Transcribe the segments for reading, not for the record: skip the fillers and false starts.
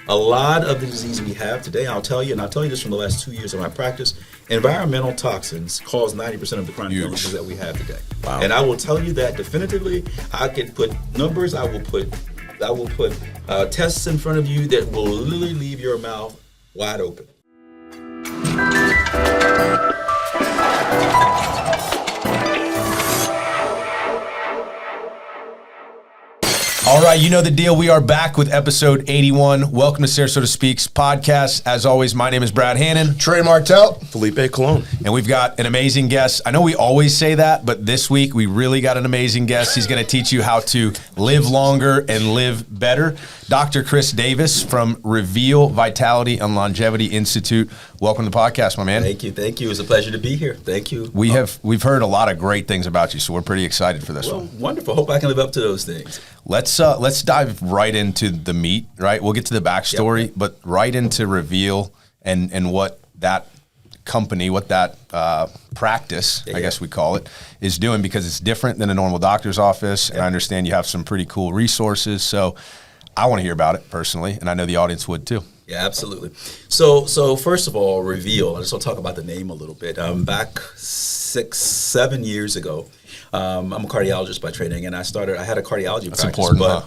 a lot of the disease we have today, I'll tell you this from the last 2 years of my practice, environmental toxins cause 90% of the chronic illnesses that we have today. Wow. And I will tell you that definitively. I can put numbers, I will put tests in front of you that will literally leave your mouth wide open. All right, you know the deal. We are back with episode 81. Welcome to Sarasota SpeaX podcast. As always, my name is Brad Hannon. Trey Martell. Felipe Colon. And we've got an amazing guest. I know we always say that, but this week we really got an amazing guest. He's going to teach you how to live longer and live better. Dr. Chris Davis from Reveal Vitality and Longevity Institute. Welcome to the podcast, my man. Thank you. It's a pleasure to be here. Thank you. We've heard a lot of great things about you, so we're pretty excited for this one. Wonderful. Hope I can live up to those things. Let's dive right into the meat, right? We'll get to the backstory, but right into Reveal and what that company, what that practice, I guess we call it, is doing, because it's different than a normal doctor's office. And I understand you have some pretty cool resources. So I want to hear about it personally, and I know the audience would too. Yeah, absolutely. So first of all, Reveal, I just want to talk about the name a little bit. Back 6-7 years ago, I'm a cardiologist by training, and I had a cardiology practice. Important, but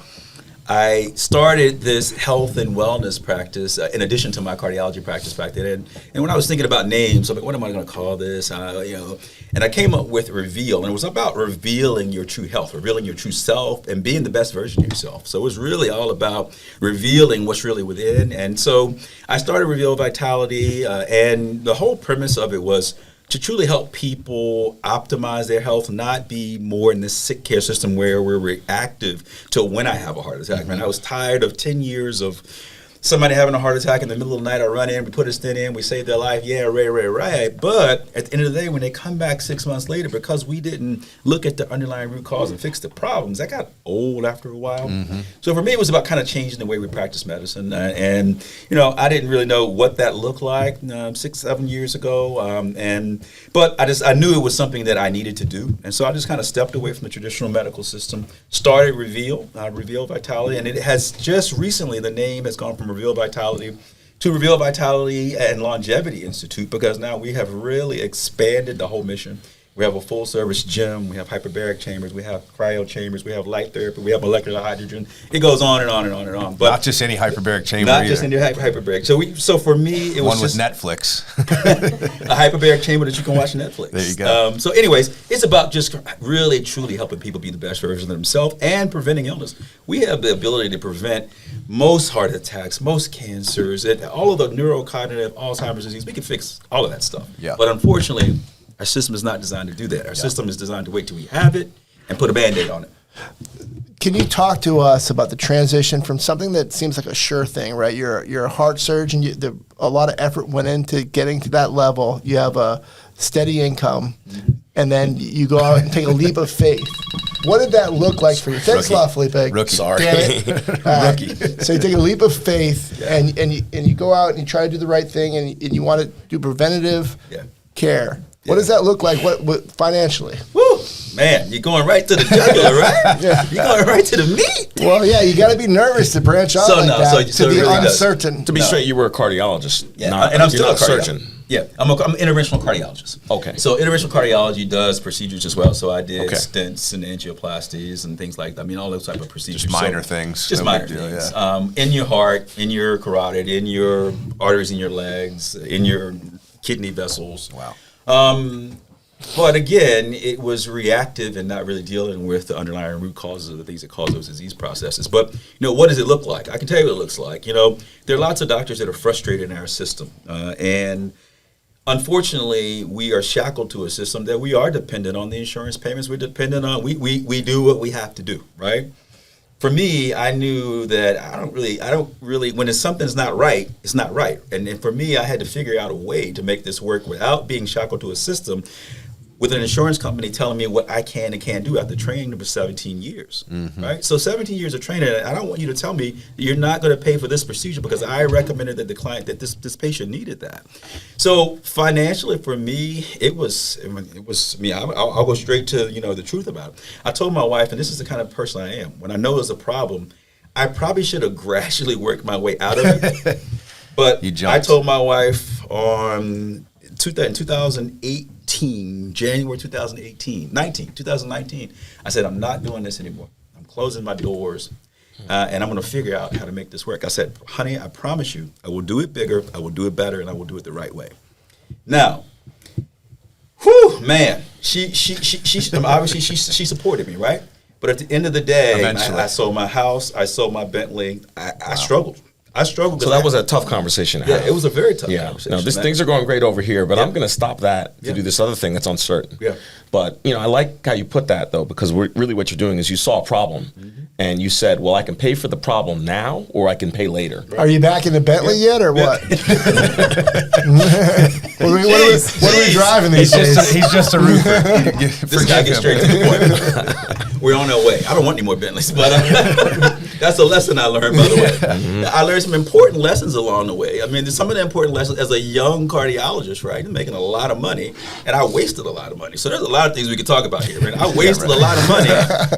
I started this health and wellness practice in addition to my cardiology practice back then. And when I was thinking about names, I'm like, what am I going to call this? And I came up with Reveal, and it was about revealing your true health, revealing your true self, and being the best version of yourself. So it was really all about revealing what's really within. And so I started Reveal Vitality, and the whole premise of it was to truly help people optimize their health, not be more in this sick care system where we're reactive to when I have a heart attack. Man, I was tired of 10 years of somebody having a heart attack in the middle of the night. I run in, we put a stent in, we save their life. Yeah, right. But at the end of the day, when they come back 6 months later, because we didn't look at the underlying root cause and fix the problems, that got old after a while. Mm-hmm. So for me, it was about kind of changing the way we practice medicine. And I didn't really know what that looked like 6-7 years ago. But I knew it was something that I needed to do. And so I just kind of stepped away from the traditional medical system, started Reveal Vitality, and it has just recently, the name has gone from Reveal Vitality to Reveal Vitality and Longevity Institute, because now we have really expanded the whole mission. We have a full-service gym. We have hyperbaric chambers. We have cryo chambers. We have light therapy. We have molecular hydrogen. It goes on and on and on and on. But not just any hyperbaric chamber. Not just any hyperbaric. So for me, it was one with Netflix. A hyperbaric chamber that you can watch Netflix. There you go. So anyways, it's about just really, truly helping people be the best version of themselves and preventing illness. We have the ability to prevent most heart attacks, most cancers, and all of the neurocognitive Alzheimer's disease. We can fix all of that stuff. Yeah. But unfortunately, our system is not designed to do that. Our system is designed to wait till we have it and put a Band-Aid on it. Can you talk to us about the transition from something that seems like a sure thing, right? You're a heart surgeon. A lot of effort went into getting to that level. You have a steady income, and then you go out and take a leap of faith. What did that look like for you? Thanks a lot, Felipe. Rookie. Sorry. Damn it. Rookie. So you take a leap of faith, and you go out and you try to do the right thing, and you want to do preventative care. What does that look like? What financially? Woo, man, you're going right to the jugular, right? You're going right to the meat. Well, yeah, you got to be nervous to branch out to be really uncertain. To be straight, you were a cardiologist, and I'm still a surgeon. Yeah, I'm an interventional cardiologist. Okay. So interventional cardiology does procedures as well. So I did stents and angioplasties and things like that. I mean, all those type of procedures. Just minor things. Just minor things. Yeah. In your heart, in your carotid, in your arteries, in your legs, in your kidney vessels. Wow. But again, it was reactive and not really dealing with the underlying root causes of the things that cause those disease processes. But, what does it look like? I can tell you what it looks like. There are lots of doctors that are frustrated in our system. And unfortunately, we are shackled to a system that we are dependent on the insurance payments. We're dependent on, we do what we have to do, right? For me, I knew that I don't really, when something's not right, it's not right. And for me, I had to figure out a way to make this work without being shackled to a system with an insurance company telling me what I can and can't do after training for 17 years, right? So 17 years of training, I don't want you to tell me that you're not going to pay for this procedure because I recommended that the client, that this patient needed that. So financially for me, it was me. I'll go straight to, the truth about it. I told my wife, and this is the kind of person I am, when I know there's a problem, I probably should have gradually worked my way out of it. But You jumped. I told my wife in 2018, January 2019, I said, I'm not doing this anymore. I'm closing my doors, and I'm going to figure out how to make this work. I said, honey, I promise you, I will do it bigger, I will do it better, and I will do it the right way. Now, whew, man, she obviously she supported me, right? But at the end of the day, Eventually. I sold my house, I sold my Bentley. I struggled. So that was a tough conversation to have. Yeah, it was a very tough Yeah. conversation. No, things are going great over here, but Yeah. I'm going to stop that to Yeah. do this other thing that's uncertain. Yeah. But, I like how you put that, though, because really what you're doing is you saw a problem, and you said, well, I can pay for the problem now, or I can pay later. Are you back in the Bentley yet, or what? What are we driving these days? He's just a roofer. This guy gets straight to the point. We're on our way. I don't want any more Bentleys, but that's a lesson I learned, by the way. I learned some important lessons along the way. I mean, some of the important lessons as a young cardiologist, right, making a lot of money, and I wasted a lot of money. So there's a lot of things we could talk about here, right? I wasted a lot of money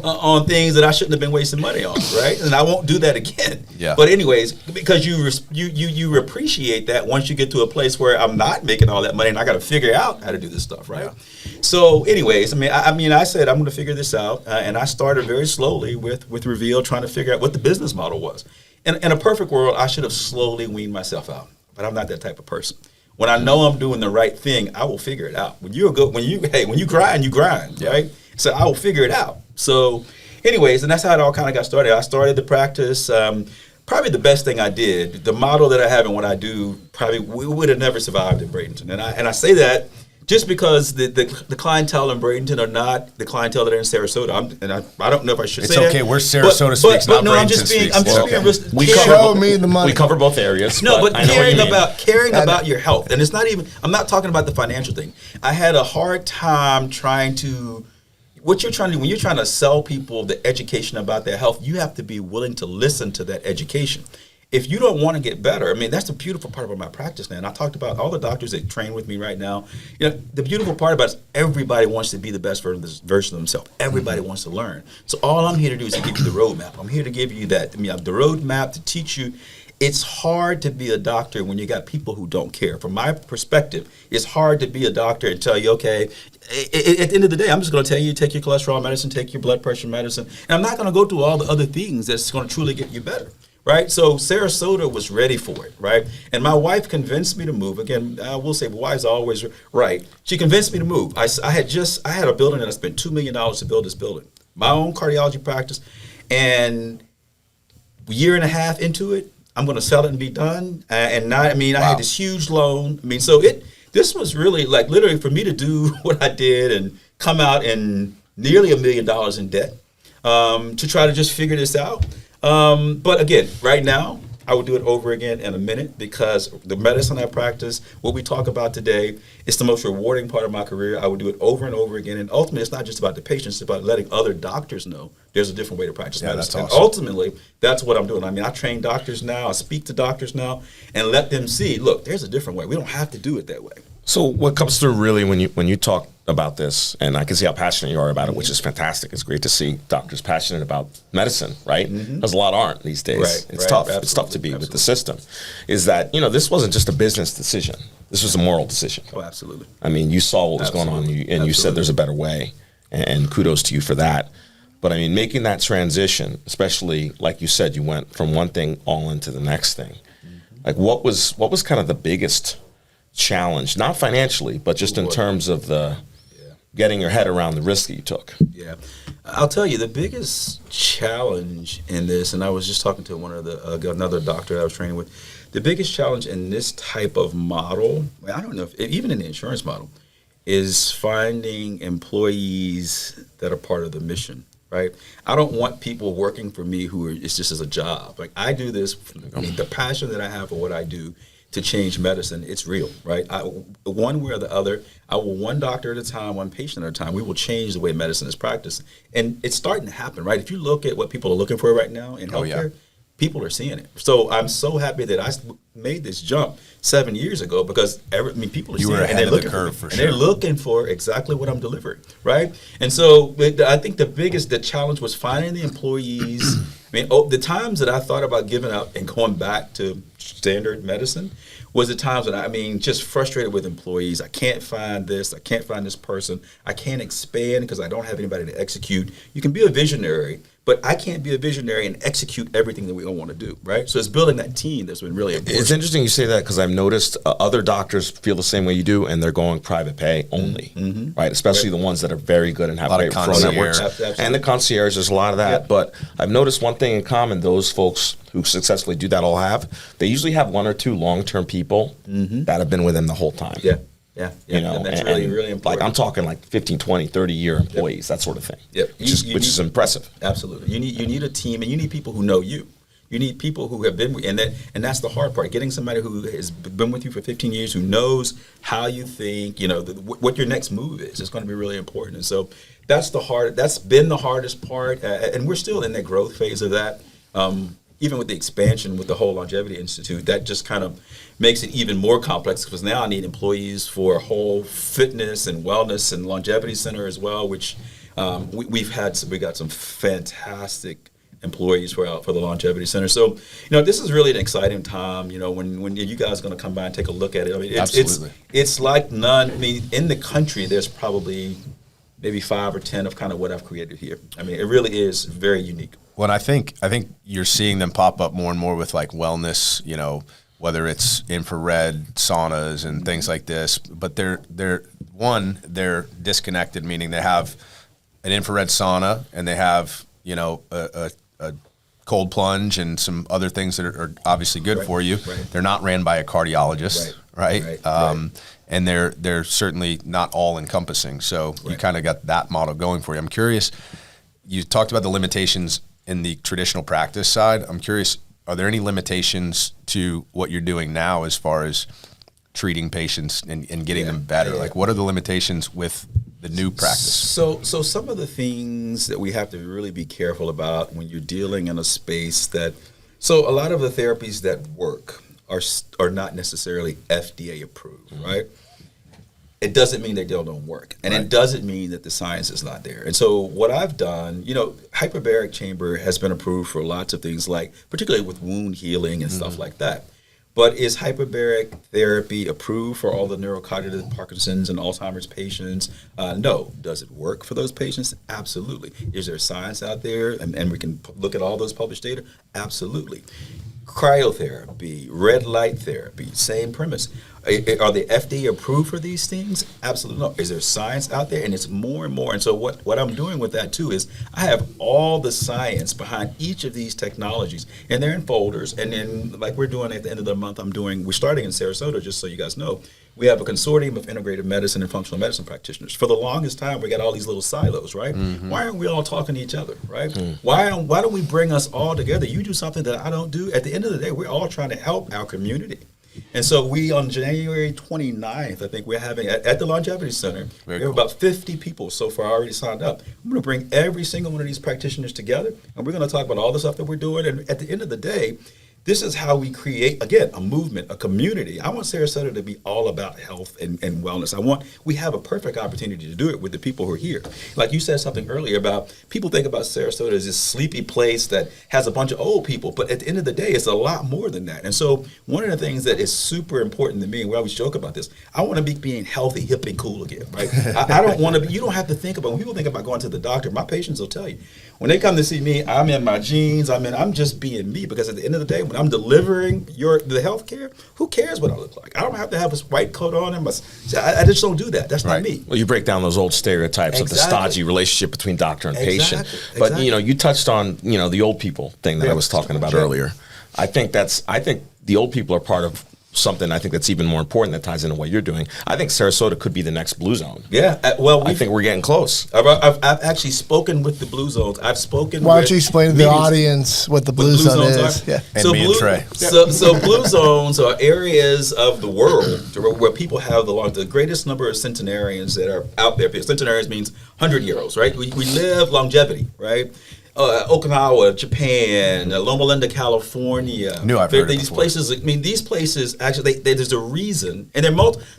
on things that I shouldn't have been wasting money on, right? And I won't do that again. Yeah. But anyways, because you appreciate that once you get to a place where I'm not making all that money and I got to figure out how to do this stuff, right? Yeah. So anyways, I said I'm going to figure this out, and I started very slowly with Reveal, trying to figure out what the business model was. In a perfect world, I should have slowly weaned myself out, but I'm not that type of person. When I know I'm doing the right thing, I will figure it out. When you grind, you grind, Yeah. right? So I will figure it out. So anyways, and that's how it all kind of got started. I started the practice. Probably the best thing I did, the model that I have and what I do, probably we would have never survived in Bradenton. And I say that just because the clientele in Bradenton are not the clientele that are in Sarasota. I don't know if I should It's say okay. that. We're Sarasota speaks, but not no, I'm Bradenton just being, speaks. I'm just Well, being okay. real- Show me the money. We cover both areas. No, but I know what you mean. caring about your health, and it's not even. I'm not talking about the financial thing. I had a hard time trying to. What you're trying to do when you're trying to sell people the education about their health, you have to be willing to listen to that education. If you don't want to get better, that's the beautiful part about my practice now. And I talked about all the doctors that train with me right now. The beautiful part about it is everybody wants to be the best version of themselves. Everybody wants to learn. So all I'm here to do is to give you the roadmap. I'm here to give you that. The roadmap to teach you. It's hard to be a doctor when you got people who don't care. From my perspective, it's hard to be a doctor and tell you, okay, at the end of the day, I'm just going to tell you, take your cholesterol medicine, take your blood pressure medicine, and I'm not going to go through all the other things that's going to truly get you better. Right, so Sarasota was ready for it, right? And my wife convinced me to move. Again, I will say, wives are always right. She convinced me to move. I had a building that I spent $2 million to build this building, my own cardiology practice, and a year and a half into it, I'm going to sell it and be done. I had this huge loan. This was really like literally for me to do what I did and come out in nearly $1 million in debt to try to just figure this out. But again, right now, I would do it over again in a minute because the medicine I practice, what we talk about today, it's the most rewarding part of my career. I would do it over and over again. And ultimately, it's not just about the patients, it's about letting other doctors know there's a different way to practice medicine. That's awesome. And ultimately, that's what I'm doing. I train doctors now, I speak to doctors now, and let them see, look, there's a different way. We don't have to do it that way. So what comes through really when you talk about this, and I can see how passionate you are about it, which is fantastic. It's great to see doctors passionate about medicine, right? Because a lot aren't these days. Right, It's right, tough. absolutely, It's tough to be with absolutely. the system. Is that, this wasn't just a business decision. This was a moral decision. Oh, absolutely. You saw what was going on, and you said there's a better way, and kudos to you for that. But making that transition, especially like you said, you went from one thing all into the next thing. Like what was kind of the biggest challenge, not financially, but just in terms of getting your head around the risk that you took? Yeah, I'll tell you the biggest challenge in this, and I was just talking to another doctor I was training with. The biggest challenge in this type of model, I don't know if even in the insurance model, is finding employees that are part of the mission. Right, I don't want people working for me it's just as a job. Like I do this, the passion that I have for what I do to change medicine, it's real, right? One way or the other, I will one doctor at a time, one patient at a time. We will change the way medicine is practiced, and it's starting to happen, right? If you look at what people are looking for right now in healthcare, people are seeing it. So I'm so happy that I made this jump 7 years ago because people are You seeing were it, and ahead they're of the looking curve for for and they're sure. looking for exactly what I'm delivering, right? And so I think the challenge was finding the employees I mean, the times that I thought about giving up and going back to standard medicine was the times when just frustrated with employees. I can't find this. I can't find this person. I can't expand because I don't have anybody to execute. You can be a visionary, but I can't be a visionary and execute everything that we all want to do, right? So it's building that team that's been really important. It's interesting you say that because I've noticed other doctors feel the same way you do, and they're going private pay only, right? Especially the ones that are very good and have great referral networks. Absolutely. And the concierge, there's a lot of that. Yeah. But I've noticed one thing in common, those folks who successfully do that all have, they usually have one or two long-term people that have been with them the whole time. Yeah. You know, and that's really important. Like I'm talking like 15, 20, 30-year employees, that sort of thing. Yep. Which is impressive. Absolutely. You need a team, and you need people who know you. You need people who have been, and that's the hard part. Getting somebody who has been with you for 15 years, who knows how you think, what your next move is going to be really important. And so that's been the hardest part, and we're still in that growth phase of that. Even with the expansion with the whole Longevity Institute, that just kind of makes it even more complex because now I need employees for a whole fitness and wellness and longevity center as well, which we got some fantastic employees for the Longevity Center. So, this is really an exciting time, when you guys are going to come by and take a look at it. I mean, it's like none. I mean, in the country, there's probably maybe 5 or 10 of kind of what I've created here. I mean, it really is very unique. Well, I think you're seeing them pop up more and more with like wellness, whether it's infrared saunas and things like this. But they're disconnected, meaning they have an infrared sauna and they have a cold plunge and some other things that are obviously good for you. Right. They're not ran by a cardiologist, right? And they're certainly not all encompassing. So you kind of got that model going for you. I'm curious. You talked about the limitations in the traditional practice side. I'm curious, are there any limitations to what you're doing now as far as treating patients and getting them better? Like, what are the limitations with the new practice? So some of the things that we have to really be careful about when you're dealing in a space so a lot of the therapies that work are not necessarily FDA approved, right? It doesn't mean they don't work. And it doesn't mean that the science is not there. And so what I've done, hyperbaric chamber has been approved for lots of things, like particularly with wound healing and stuff like that. But is hyperbaric therapy approved for all the neurocognitive Parkinson's and Alzheimer's patients? No. Does it work for those patients? Absolutely. Is there science out there? And we can look at all those published data? Absolutely. Cryotherapy, red light therapy, same premise. Are they FDA approved for these things? Absolutely no. Is there science out there? And it's more and more. And so what I'm doing with that too is I have all the science behind each of these technologies, and they're in folders. And then, like we're doing at the end of the month, we're starting in Sarasota, just so you guys know. We have a consortium of integrative medicine and functional medicine practitioners. For the longest time, we got all these little silos, right? Why aren't we all talking to each other, right? Why don't we bring us all together? You do something that I don't do. At the end of the day, we're all trying to help our community. And so we, on January 29th, I think we're having, at the Longevity Center, we have about 50 people so far already signed up. I'm going to bring every single one of these practitioners together, and we're going to talk about all the stuff that we're doing. And at the end of the day, this is how we create, again, a movement, a community. I want Sarasota to be all about health and wellness. We have a perfect opportunity to do it with the people who are here. Like you said something earlier about, people think about Sarasota as this sleepy place that has a bunch of old people, but at the end of the day, it's a lot more than that. And so one of the things that is super important to me, and we always joke about this, I want to be being healthy, hip, and cool again, right? I don't want to be, you don't have to think about, when people think about going to the doctor, my patients will tell you, when they come to see me, I'm in my jeans, I'm just being me, because at the end of the day, when I'm delivering the health care, who cares what I look like? I don't have to have a white coat on and I just don't do that. That's not me. Well, you break down those old stereotypes of the stodgy relationship between doctor and patient. But you touched on the old people thing that I was talking about earlier. I think the old people are part of something I think that's even more important that ties into what you're doing. I think Sarasota could be the next Blue Zone. Yeah, I think we're getting close. I've actually spoken with the Blue Zones. Why don't you explain to the audience what the Blue Zone is? Yeah. And me and Trey. So Blue Zones are areas of the world where people have the greatest number of centenarians that are out there. Because centenarians means 100-year-olds, right? We live longevity, right? Okinawa, Japan, Loma Linda, California. Knew I've heard of these before. places. I mean, these places actually. There's a reason, and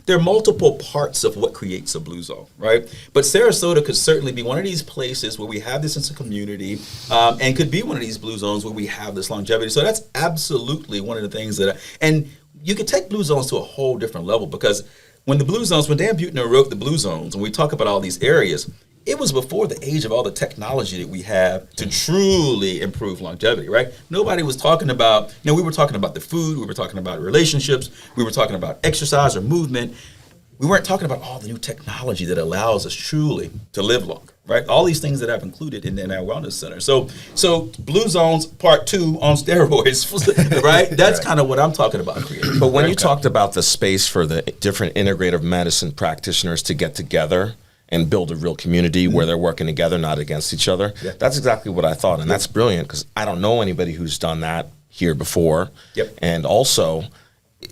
there are multiple parts of what creates a blue zone, right? But Sarasota could certainly be one of these places where we have this sense of community, and could be one of these blue zones where we have this longevity. So that's absolutely one of the things and you could take blue zones to a whole different level, because when Dan Buettner wrote the blue zones, and we talk about all these areas, it was before the age of all the technology that we have to truly improve longevity, right? Nobody was talking about, we were talking about the food, we were talking about relationships, we were talking about exercise or movement. We weren't talking about all the new technology that allows us truly to live longer, right? All these things that I've included in our wellness center. So Blue Zones Part 2 on steroids, right? That's kind of what I'm talking about creating. But when you talked about the space for the different integrative medicine practitioners to get together and build a real community where they're working together, not against each other, that's exactly what I thought. And that's brilliant, because I don't know anybody who's done that here before. Yep. And also,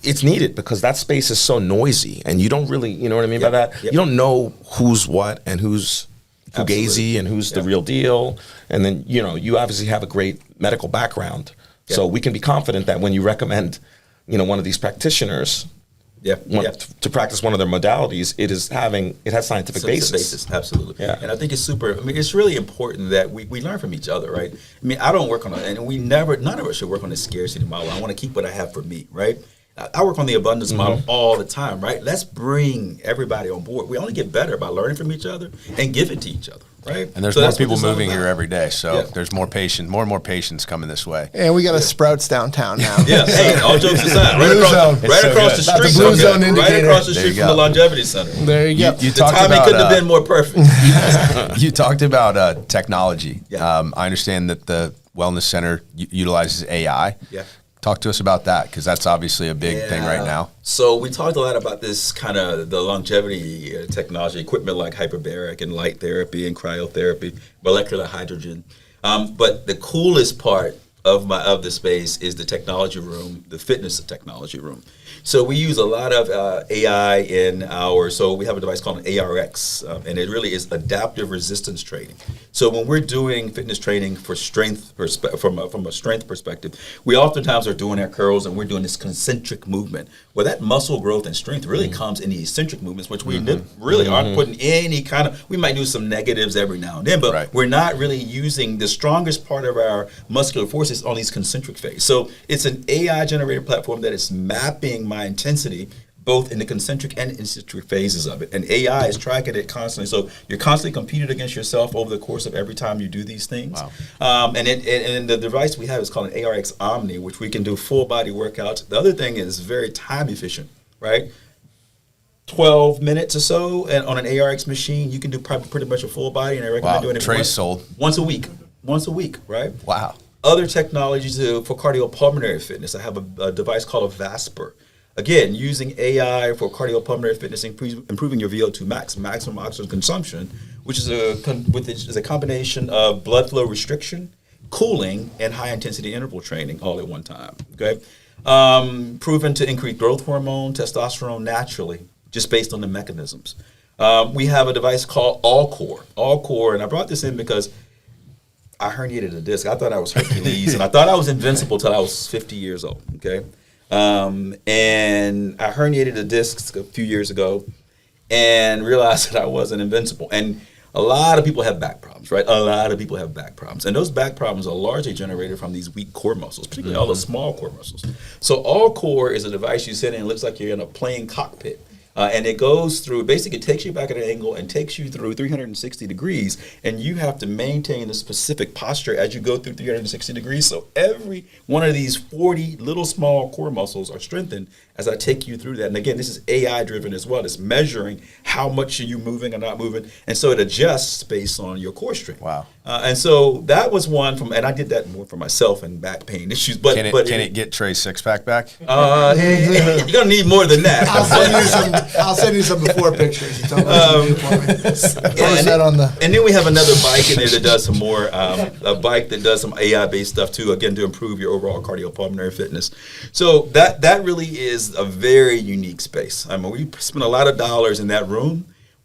it's needed, because that space is so noisy, and you don't really, you know what I mean by that? Yep. You don't know who's what and who's fugazi and who's the real deal. And then, you obviously have a great medical background. So we can be confident that when you recommend, one of these practitioners to practice one of their modalities, it has scientific basis. Absolutely. Yeah. And I think it's really important that we learn from each other, right? I mean, I don't work on and none of us should work on a scarcity model. I want to keep what I have for me, right? I work on the abundance model all the time, right? Let's bring everybody on board. We only get better by learning from each other and give it to each other, right? And there's more people moving here every day, so there's more and more patients coming this way. And we got a Sprouts downtown now. Yeah, hey, all jokes aside, right across the street, Blue Zone right across the street from the Longevity Center. There you go. You The talked timing about, couldn't have been more perfect. You talked about technology. Yeah. I understand that the wellness center utilizes AI. Yeah. Talk to us about that, because that's obviously a big thing right now. So we talked a lot about this kind of the longevity technology, equipment like hyperbaric and light therapy and cryotherapy, molecular hydrogen. But the coolest part of the space is the technology room, the fitness technology room. So we use a lot of AI so we have a device called an ARX, and it really is adaptive resistance training. So when we're doing fitness training for strength, from a strength perspective, we oftentimes are doing our curls and we're doing this concentric movement. Well, that muscle growth and strength really comes in the eccentric movements, which we really aren't putting any we might do some negatives every now and then, but we're not really using the strongest part of our muscular forces on these concentric phases. So it's an AI-generated platform that is mapping my intensity both in the concentric and eccentric phases of it. And AI is tracking it constantly. So you're constantly competing against yourself over the course of every time you do these things. Wow. And the device we have is called an ARX Omni, which we can do full body workouts. The other thing is very time efficient, right? 12 minutes or so, and on an ARX machine, you can do pretty much a full body, and I recommend doing it once a week, right? Wow. Other technologies for cardiopulmonary fitness. I have a device called a VASPR. Again, using AI for cardiopulmonary fitness, improving your VO2 max, maximum oxygen consumption, which is a combination of blood flow restriction, cooling, and high intensity interval training all at one time. Okay, proven to increase growth hormone, testosterone naturally, just based on the mechanisms. We have a device called All-Core, and I brought this in because I herniated a disc. I thought I was Hercules, and I thought I was invincible till I was 50 years old, okay? And I herniated a disc a few years ago and realized that I wasn't invincible. And a lot of people have back problems, right? A lot of people have back problems. And those back problems are largely generated from these weak core muscles, particularly all the small core muscles. So All-Core is a device you sit in, it looks like you're in a plane cockpit. And it goes through, basically it takes you back at an angle and takes you through 360 degrees, and you have to maintain a specific posture as you go through 360 degrees. So every one of these 40 little small core muscles are strengthened as I take you through that. And again, this is AI driven as well. It's measuring how much are you moving or not moving, and so it adjusts based on your core strength. Wow. And so that was one and I did that more for myself and back pain issues. But can it get Trey's six-pack back? You're gonna need more than that. I'll send you some before pictures. You tell me what you do for me. And then we have another bike in there that does some more, a bike that does some AI-based stuff too, again, to improve your overall cardiopulmonary fitness. So that really is a very unique space. I mean, we spent a lot of dollars in that room,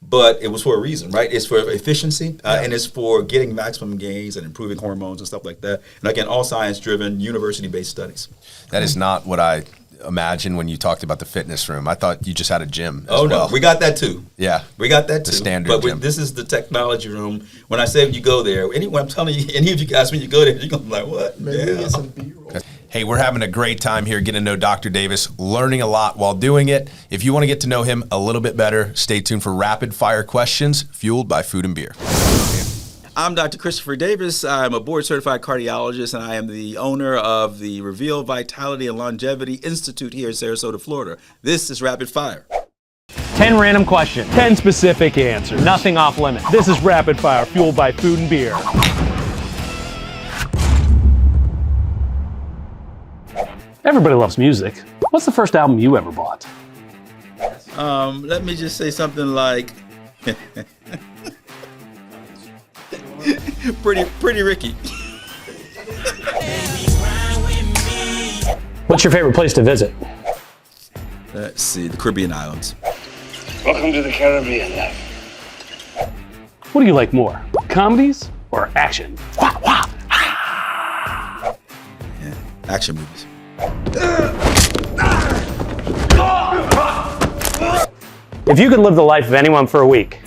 but it was for a reason, right? It's for efficiency, and it's for getting maximum gains and improving hormones and stuff like that. And again, all science-driven, university-based studies. That is not what I imagined when you talked about the fitness room. I thought you just had a gym as Oh, well. no, we got that too. Yeah. We got that too. The standard but gym. this is the technology room. When I say you go there, I'm telling you, any of you guys, when you go there, you're going to be like, what? Maybe we get some B-roll. Hey, we're having a great time here getting to know Dr. Davis, learning a lot while doing it. If you want to get to know him a little bit better, stay tuned for rapid fire questions fueled by food and beer. I'm Dr. Christopher Davis. I'm a board-certified cardiologist, and I am the owner of the Reveal Vitality and Longevity Institute here in Sarasota, Florida. This is Rapid Fire. 10 random questions. 10 specific answers. Nothing off limits. This is Rapid Fire, fueled by food and beer. Everybody loves music. What's the first album you ever bought? Let me just say something like Pretty Ricky. What's your favorite place to visit? Let's see, the Caribbean islands. Welcome to the Caribbean. What do you like more, comedies or action? Action movies. If you could live the life of anyone for a week,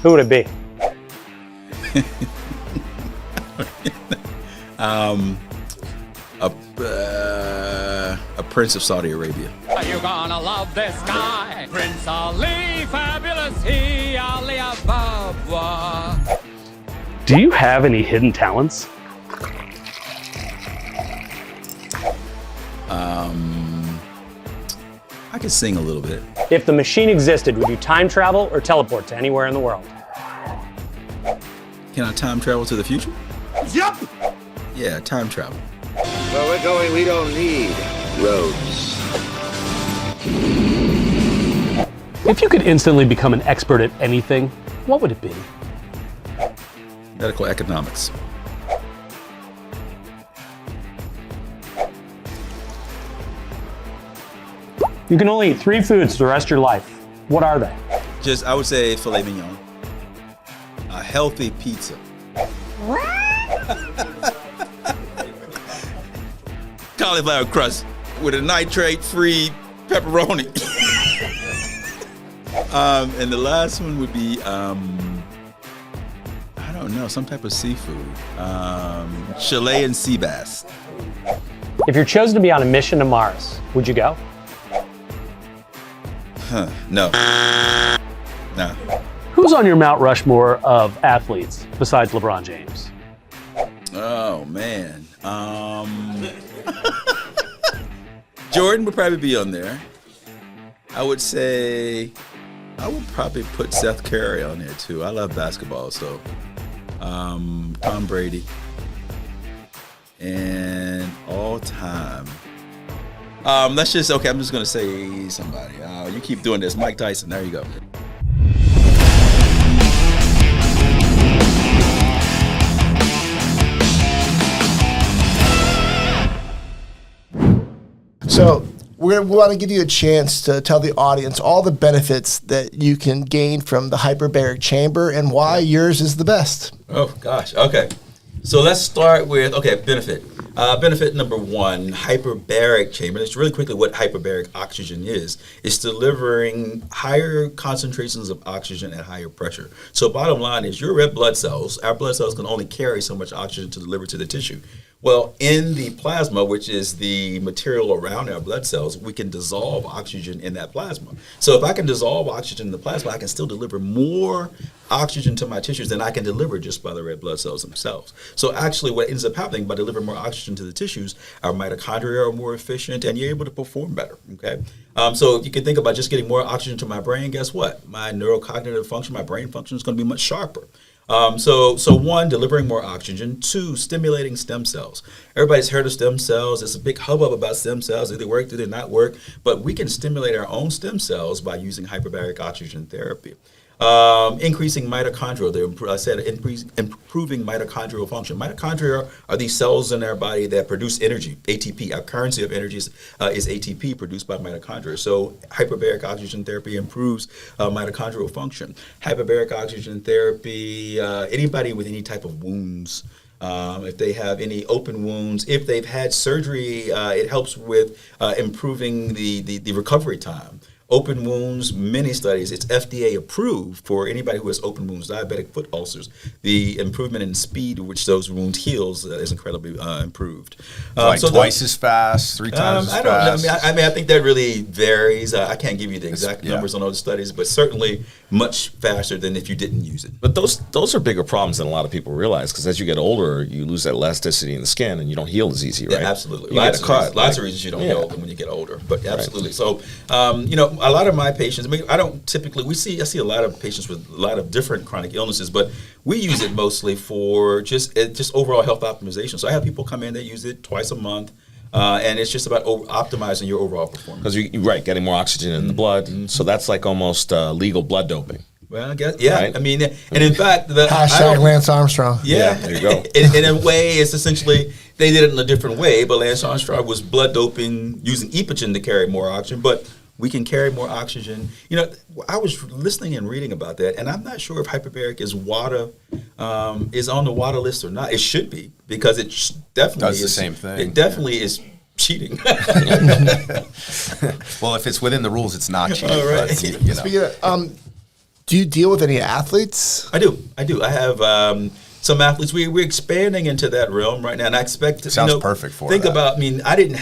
who would it be? A prince of Saudi Arabia. You're gonna love this guy, Prince Ali, fabulous he, Ali Ababa. Do you have any hidden talents? I can sing a little bit. If the machine existed, would you time travel or teleport to anywhere in the world? Can I time travel to the future? Yup! Yeah, time travel. Where we're going, we don't need roads. If you could instantly become an expert at anything, what would it be? Medical economics. You can only eat 3 foods the rest of your life. What are they? I would say filet mignon. A healthy pizza. Cauliflower crust with a nitrate-free pepperoni. And the last one would be, I don't know, some type of seafood. Chilean sea bass. If you're chosen to be on a mission to Mars, would you go? No. No. Who's on your Mount Rushmore of athletes besides LeBron James? Oh, man. Jordan would probably be on there. I would probably put Seth Curry on there too. I love basketball, so Tom Brady. And all time. I'm just gonna say somebody. You keep doing this. Mike Tyson, there you go. So we want to give you a chance to tell the audience all the benefits that you can gain from the hyperbaric chamber and why yours is the best. Oh, gosh. Okay. So let's start with, benefit. Benefit number 1, hyperbaric chamber. It's really quickly what hyperbaric oxygen is. It's delivering higher concentrations of oxygen at higher pressure. So bottom line is your red blood cells, our blood cells can only carry so much oxygen to deliver to the tissue. Well, in the plasma, which is the material around our blood cells, we can dissolve oxygen in that plasma. So if I can dissolve oxygen in the plasma, I can still deliver more oxygen to my tissues than I can deliver just by the red blood cells themselves. So actually what ends up happening by delivering more oxygen to the tissues, our mitochondria are more efficient and you're able to perform better, okay? So if you can think about just getting more oxygen to my brain, guess what? My neurocognitive function, my brain function is going to be much sharper. So 1, delivering more oxygen. 2, stimulating stem cells. Everybody's heard of stem cells. There's a big hubbub about stem cells. Do they work? Do they not work? But we can stimulate our own stem cells by using hyperbaric oxygen therapy. Increasing mitochondrial, improving mitochondrial function. Mitochondria are these cells in our body that produce energy, ATP. Our currency of energy is ATP produced by mitochondria. So hyperbaric oxygen therapy improves mitochondrial function. Hyperbaric oxygen therapy, anybody with any type of wounds, if they have any open wounds, if they've had surgery, it helps with improving the recovery time. Open wounds, many studies, it's FDA approved for anybody who has open wounds, diabetic foot ulcers. The improvement in speed at which those wounds heals is incredibly improved. So twice as fast, 3 times as fast? I think that really varies. I can't give you the exact numbers on those studies, but certainly much faster than if you didn't use it. But those are bigger problems than a lot of people realize, because as you get older, you lose that elasticity in the skin and you don't heal as easy, right? Yeah, absolutely. You Lots get of reasons you don't heal when you get older, but absolutely. So, a lot of my patients, I don't typically, I see a lot of patients with a lot of different chronic illnesses, but we use it mostly for just overall health optimization. So I have people come in, they use it twice a month, and it's just about optimizing your overall performance. Because you're getting more oxygen in the blood, so that's like almost legal blood doping. Well, I guess, yeah. Right? And in fact, hashtag Lance Armstrong. Yeah, there you go. In a way, it's essentially, they did it in a different way, but Lance Armstrong was blood doping using epogen to carry more oxygen, but we can carry more oxygen. I was listening and reading about that, and I'm not sure if hyperbaric is on the WADA list or not. It should be, because it definitely does the same thing. It definitely is cheating. Well, if it's within the rules, it's not cheating. All right. But, Speaking of, do you deal with any athletes? I do. I have some athletes. We're expanding into that realm right now, and I expect to, sounds perfect for think that. about. We didn't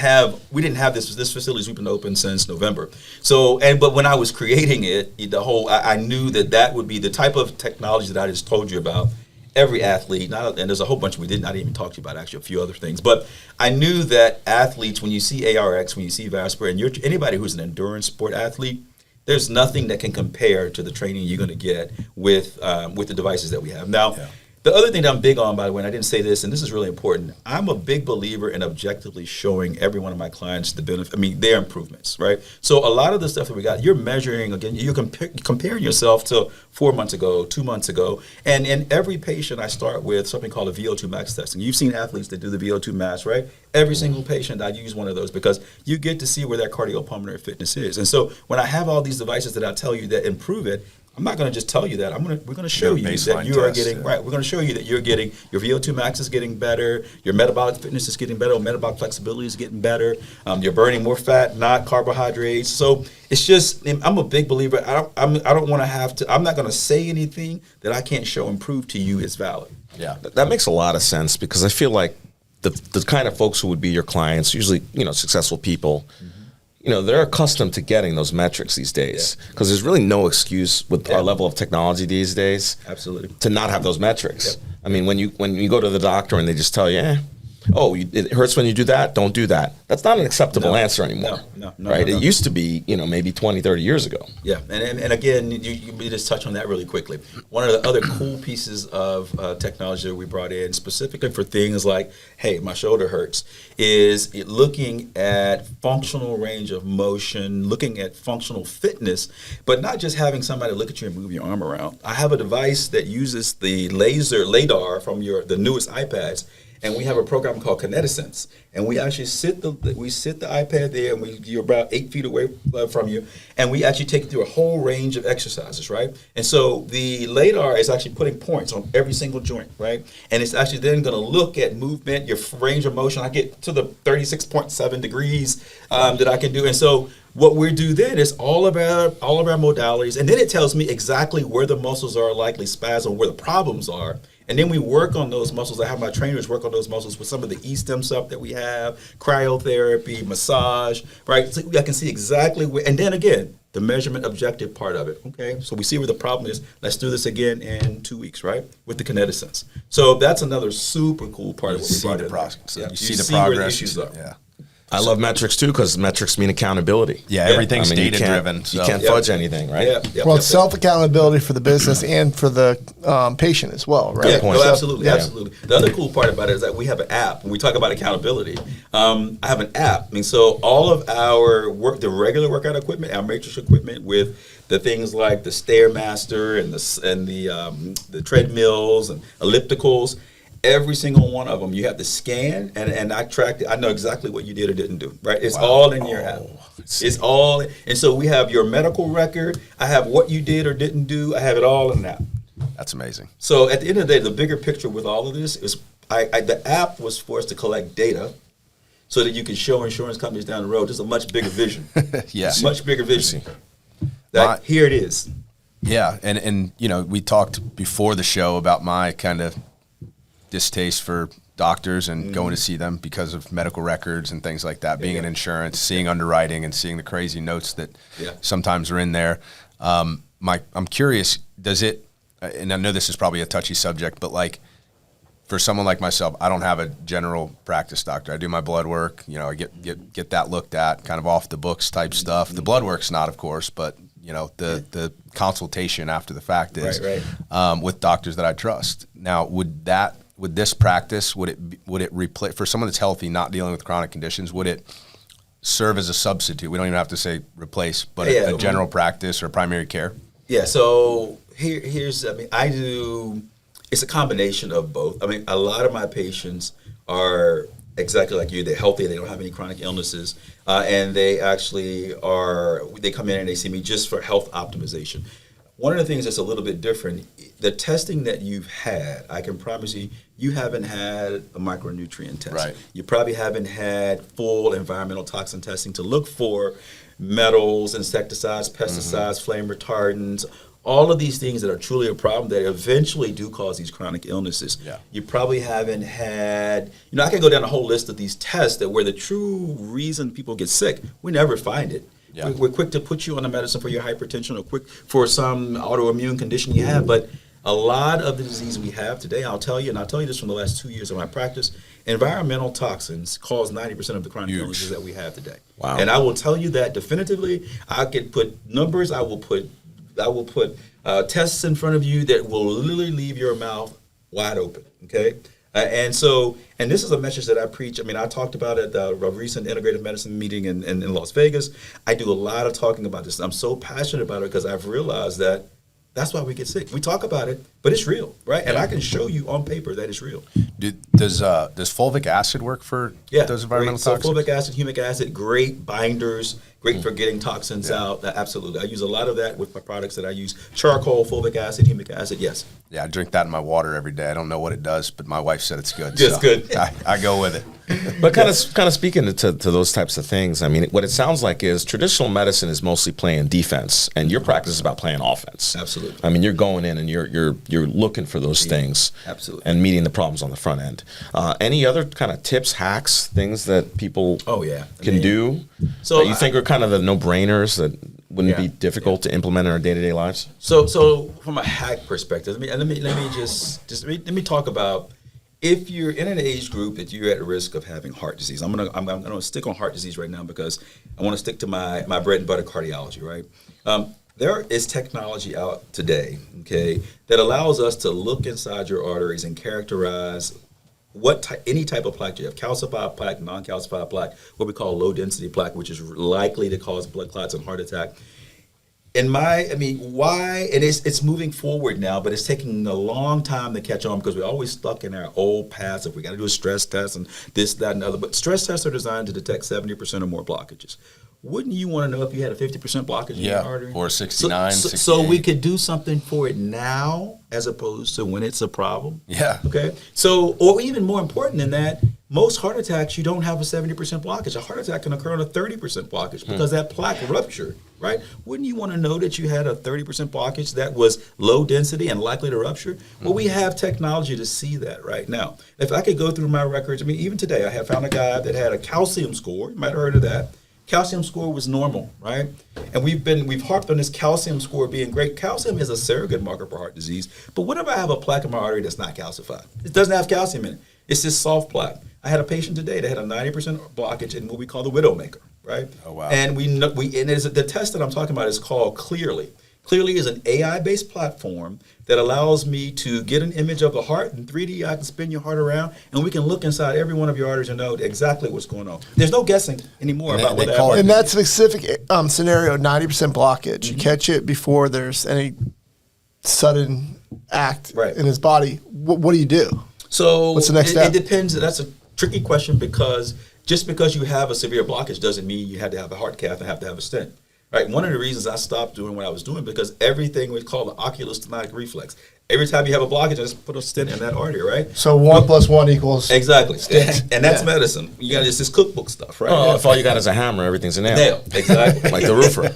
have this facility's been open since November. So, but when I was creating it, I knew that would be the type of technology that I just told you about. Every athlete, and there's a whole bunch we did not even talk to you about, actually, a few other things. But I knew that athletes, when you see ARX, when you see Vasper, and anybody who's an endurance sport athlete, there's nothing that can compare to the training you're going to get with the devices that we have. Now, the other thing that I'm big on, by the way, and I didn't say this, and this is really important, I'm a big believer in objectively showing every one of my clients the benefit, their improvements, right? So a lot of the stuff that we got, you're measuring, again, you're comparing yourself to 4 months ago, 2 months ago, and in every patient I start with something called a VO2 max testing. You've seen athletes that do the VO2 max, right? Every single patient, I use one of those, because you get to see where their cardiopulmonary fitness is. And so when I have all these devices that I tell you that improve it, I'm not going to just tell you that. We're going to show you that you are getting right. We're going to show you that you're getting your VO2 max is getting better, your metabolic fitness is getting better, metabolic flexibility is getting better. You're burning more fat, not carbohydrates. So it's just, I'm a big believer. I don't want to have to. I'm not going to say anything that I can't show and prove to you is valid. Yeah, that makes a lot of sense, because I feel like the kind of folks who would be your clients, usually successful people. They're accustomed to getting those metrics these days, because there's really no excuse with our level of technology these days. Absolutely. To not have those metrics. Yep. When you go to the doctor and they just tell you, it hurts when you do that, don't do that. That's not an acceptable answer anymore. No, right? It used to be, maybe 20, 30 years ago. Yeah, and again, you just touch on that really quickly. One of the other cool pieces of technology that we brought in, specifically for things like, hey, my shoulder hurts, is looking at functional range of motion, looking at functional fitness, but not just having somebody look at you and move your arm around. I have a device that uses the LiDAR from the newest iPads, and we have a program called Kinetisense, and we actually sit the iPad there, and you're about 8 feet away from you, and we actually take you through a whole range of exercises, right? And so the LiDAR is actually putting points on every single joint, right? And it's actually then going to look at movement, your range of motion. I get to the 36.7 degrees that I can do, and so what we do then is all of our modalities, and then it tells me exactly where the muscles are likely spasm, where the problems are. And then we work on those muscles. I have my trainers work on those muscles with some of the E-stem stuff that we have, cryotherapy, massage, right? So I can see exactly where, and then again, the measurement objective part of it. Okay, so we see where the problem is. Let's do this again in 2 weeks, right? With the Kinetisense. So that's another super cool part of what we brought in. You see the where the progress. issues are. Yeah. I love metrics too because metrics mean accountability. Yeah, everything's I mean, data driven. You can't fudge anything, right? Well, it's self-accountability for the business and for the patient as well, right? Yeah, point. no, absolutely, absolutely. The other cool part about it is that we have an app. When we talk about accountability, I have an app. I mean, so all of our work, the regular workout equipment, our matrix equipment with the things like the Stairmaster and the treadmills and ellipticals, every single one of them, you have to scan, and I tracked it. I know exactly what you did or didn't do, right? It's all in your app. It's all, and so we have your medical record. I have what you did or didn't do. I have it all in an app. That's amazing. So at the end of the day, the bigger picture with all of this is the app was for us to collect data so that you can show insurance companies down the road. Just a much bigger vision. Yeah. Much bigger vision. Here it is. Yeah, and you know, we talked before the show about my kind of distaste for doctors and going to see them because of medical records and things like that, being in insurance, seeing underwriting and seeing the crazy notes that sometimes are in there. I'm curious, does it, and I know this is probably a touchy subject, but like for someone like myself, I don't have a general practice doctor. I do my blood work, you know, I get that looked at, kind of off the books type stuff. The blood work's not, of course, but you know, the consultation after the fact is with doctors that I trust. Now, would this practice, would it replace, for someone that's healthy, not dealing with chronic conditions, would it serve as a substitute? We don't even have to say replace, but a general practice or primary care? Yeah, so here's, I mean, it's a combination of both. I mean, a lot of my patients are exactly like you. They're healthy. They don't have any chronic illnesses. And they actually they come in and they see me just for health optimization. One of the things that's a little bit different, the testing that you've had, I can promise you haven't had a micronutrient test. Right. You probably haven't had full environmental toxin testing to look for metals, insecticides, pesticides, flame retardants, all of these things that are truly a problem that eventually do cause these chronic illnesses. Yeah. You probably haven't had, you know, I can go down a whole list of these tests that where the true reason people get sick, we never find it. Yeah. We're quick to put you on a medicine for your hypertension or quick for some autoimmune condition you have, but a lot of the disease we have today, I'll tell you this from the last 2 years of my practice, environmental toxins cause 90% of the chronic illnesses that we have today. Wow. And I will tell you that definitively. I could put numbers, I will put tests in front of you that will literally leave your mouth wide open, okay? And this is a message that I preach. I mean, I talked about it at a recent integrative medicine meeting in Las Vegas. I do a lot of talking about this. I'm so passionate about it because I've realized that that's why we get sick. We talk about it, but it's real, right? And I can show you on paper that it's real. Does fulvic acid work for those environmental toxins? So fulvic acid, humic acid, great binders, great for getting toxins out. Absolutely. I use a lot of that with my products that I use. Charcoal, fulvic acid, humic acid, yes. Yeah, I drink that in my water every day. I don't know what it does, but my wife said it's good. It's good. I go with it. But kind of speaking to those types of things, I mean, what it sounds like is traditional medicine is mostly playing defense, and your practice is about playing offense. Absolutely. I mean, you're going in and you're looking for those things, absolutely, and meeting the problems on the front end. Any other kind of tips, hacks, things that people can do that you think are kind of the no-brainers that wouldn't be difficult to implement in our day-to-day lives? So from a hack perspective, let me talk about if you're in an age group that you're at risk of having heart disease. I'm gonna stick on heart disease right now because I want to stick to my bread and butter cardiology, right? There is technology out today, okay, that allows us to look inside your arteries and characterize any type of plaque you have, calcified plaque, non-calcified plaque, what we call low-density plaque, which is likely to cause blood clots and heart attack. Why? And it's moving forward now, but it's taking a long time to catch on because we're always stuck in our old paths. If we got to do a stress test and this, that, and the other. But stress tests are designed to detect 70% or more blockages. Wouldn't you want to know if you had a 50% blockage in your artery? Or 69, 68. So we could do something for it now as opposed to when it's a problem. Yeah. Okay. So, or even more important than that, most heart attacks, you don't have a 70% blockage. A heart attack can occur on a 30% blockage because that plaque ruptured, right? Wouldn't you want to know that you had a 30% blockage that was low density and likely to rupture? Well, we have technology to see that right now. If I could go through my records, even today I have found a guy that had a calcium score. You might have heard of that. Calcium score was normal, right? And we've harped on this calcium score being great. Calcium is a surrogate marker for heart disease. But what if I have a plaque in my artery that's not calcified? It doesn't have calcium in it. It's this soft plaque. I had a patient today that had a 90% blockage in what we call the widowmaker, right? Oh, wow. And the test that I'm talking about is called Clearly. Clearly is an AI-based platform that allows me to get an image of the heart in 3D. I can spin your heart around, and we can look inside every one of your arteries and know exactly what's going on. There's no guessing anymore about what that In that specific scenario, 90% blockage, you catch it before there's any sudden act in his body. What do you do? So what's the next step? It depends. That's a tricky question because just because you have a severe blockage doesn't mean you had to have a heart cath and have to have a stent. Right. One of the reasons I stopped doing what I was doing because everything we call the oculostenotic reflex. Every time you have a blockage, I just put a stent in that artery, right? So 1 + 1 equals exactly, and that's medicine. You got this cookbook stuff, right? Oh, if all you got is a hammer, everything's a nail. Nail, exactly, like the roofer.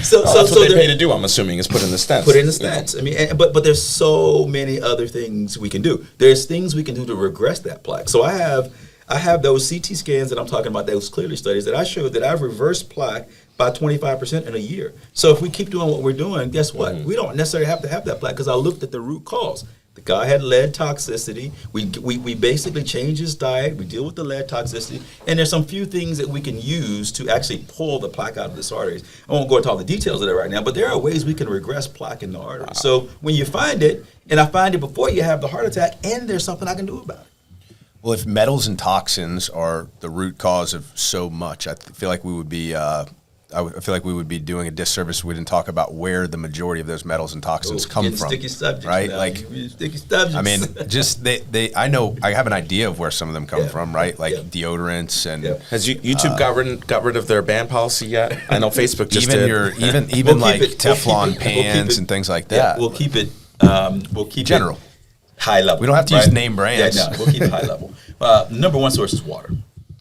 So that's what they pay to do. I'm assuming is put in the stents. Put in the stents. I mean, but there's so many other things we can do. There's things we can do to regress that plaque. So I have those CT scans that I'm talking about, those Clearly studies that I showed that I've reversed plaque by 25% in a year. So if we keep doing what we're doing, guess what? We don't necessarily have to have that plaque because I looked at the root cause. The guy had lead toxicity. We basically changed his diet. We deal with the lead toxicity. And there's some few things that we can use to actually pull the plaque out of this arteries. I won't go into all the details of that right now, but there are ways we can regress plaque in the artery. So when you find it, and I find it before you have the heart attack, and there's something I can do about it. Well, if metals and toxins are the root cause of so much, I feel like we would be I feel like we would be doing a disservice if we didn't talk about where the majority of those metals and toxins come from. Sticky subjects, right? Now. Like sticky subjects. I mean, just I know I have an idea of where some of them come from, right? Like deodorants and. Has YouTube got rid of their ban policy yet? I know Facebook just even did. Even like Teflon pans and things like that. Yeah, we'll keep it. General. High level. We don't have to use name brands. Yeah, no, we'll keep it high level. Number one source is water.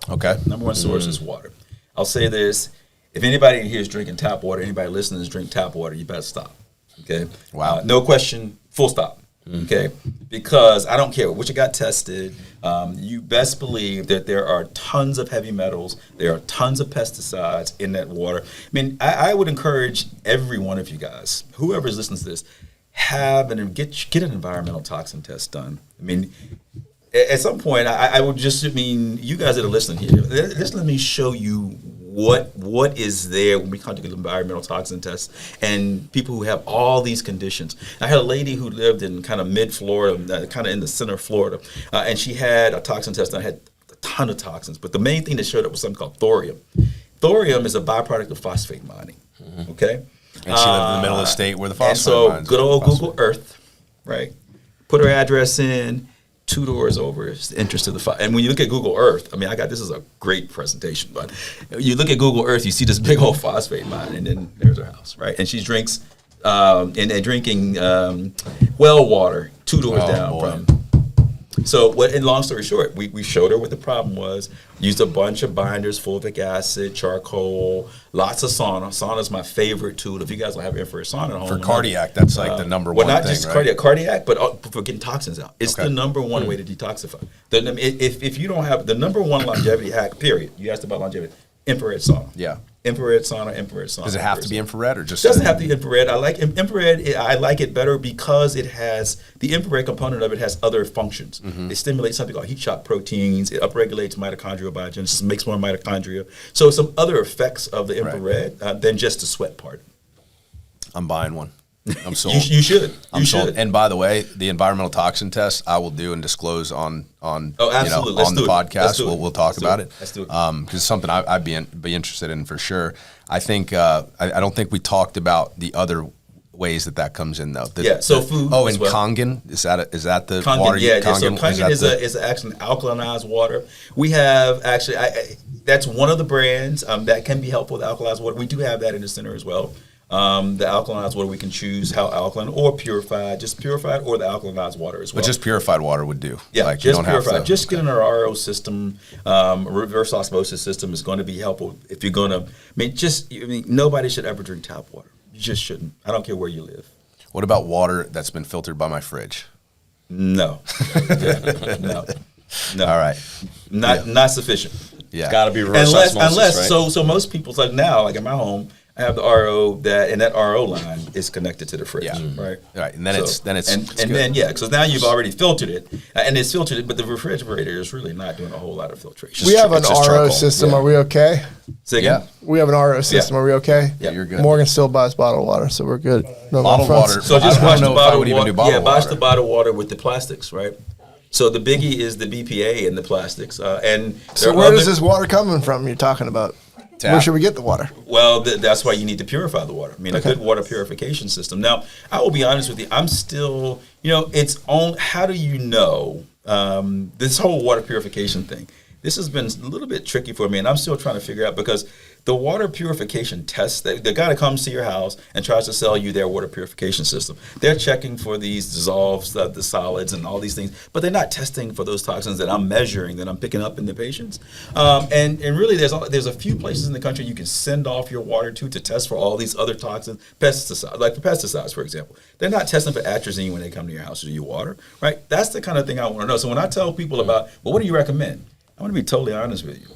Okay. Number one source is water. I'll say this. If anybody in here is drinking tap water, anybody listening is drinking tap water, you better stop. Okay? Wow. No question, full stop. Okay? Because I don't care what you got tested. You best believe that there are tons of heavy metals. There are tons of pesticides in that water. I mean, I would encourage every one of you guys, whoever is listening to this, get an environmental toxin test done. I mean, at some point, I would just, you guys that are listening here, just let me show you what is there when we come to get environmental toxin tests and people who have all these conditions. I had a lady who lived in kind of mid-Florida, kind of in the center of Florida, and she had a toxin test and had a ton of toxins. But the main thing that showed up was something called thorium. Thorium is a byproduct of phosphate mining, okay? And she lived in the middle of the state where the phosphate mines. So good old Google Earth, right? Put her address in. 2 doors over is the entrance to the fire. And when you look at Google Earth, this is a great presentation, but you look at Google Earth, you see this big old phosphate mine, and then there's her house, right? And she drinks, drinking well water 2 doors down from. So, long story short, we showed her what the problem was, used a bunch of binders, fulvic acid, charcoal, lots of sauna. Sauna is my favorite tool. If you guys don't have infrared sauna at home. For cardiac, that's like the number one thing, not just cardiac, but for getting toxins out. It's the number one way to detoxify. If you don't have the number one longevity hack, period, you asked about longevity, infrared sauna. Yeah. Infrared sauna. Does it have to be infrared or just? It doesn't have to be infrared. I like infrared. I like it better because it has the infrared component of it has other functions. It stimulates something called heat shock proteins. It upregulates mitochondrial biogenesis, makes more mitochondria. So some other effects of the infrared than just the sweat part. I'm buying one. I'm sold. You should. I'm sold. And by the way, the environmental toxin test I will do and disclose on absolutely. On the podcast. We'll talk about it. Let's do it. Because it's something I'd be interested in for sure. I think I don't think we talked about the other ways that comes in though. So food. Oh, and Kangen is that the Kangen, water? Yeah. So Kangen is actually alkalinized water. We have actually that's one of the brands that can be helpful with alkalinized water. We do have that in the center as well. The alkalinized water, we can choose how alkaline or purified, just purified or the alkalinized water as well. But just purified water would do. Yeah, like, just you don't purified. have to, just getting our RO system, reverse osmosis system is going to be helpful if you're going to, nobody should ever drink tap water. You just shouldn't. I don't care where you live. What about water that's been filtered by my fridge? No. No. All right. Not sufficient. Yeah. It's got to be reverse osmosis, unless right? So most people's like now, like in my home, I have the RO and that RO line is connected to the fridge, right? Right, and then So- it's and good. then so now you've already filtered it, and it's filtered it, but the refrigerator is really not doing a whole lot of filtration. We have an it's just RO charcoal. system. Yeah. Are we okay? Say again? Yeah. We have an RO system. Yeah. Are we okay? Yeah, you're good. Morgan still buys bottled water, so we're good. No Bottled fronts. water. So just I watch don't the know if I bottled would even water. do bottled Yeah, watch water. the bottled water with the plastics, right? So the biggie is the BPA in the plastics, and So there are where other- is this water coming from? You're talking about. Tap. Where should we get the water? Well, that's why you need to purify the water. I mean, Okay. a good water purification system. Now, I will be honest with you. I'm still, it's on. How do you know this whole water purification thing? This has been a little bit tricky for me, and I'm still trying to figure out because the water purification tests, the guy that comes to your house and tries to sell you their water purification system, they're checking for these dissolves, the solids, and all these things, but they're not testing for those toxins that I'm measuring, that I'm picking up in the patients. And really, there's a few places in the country you can send off your water to test for all these other toxins, pesticides, like the pesticides, for example. They're not testing for atrazine when they come to your house or your water, right? That's the kind of thing I want to know. So when I tell people about, well, what do you recommend? I want to be totally honest with you.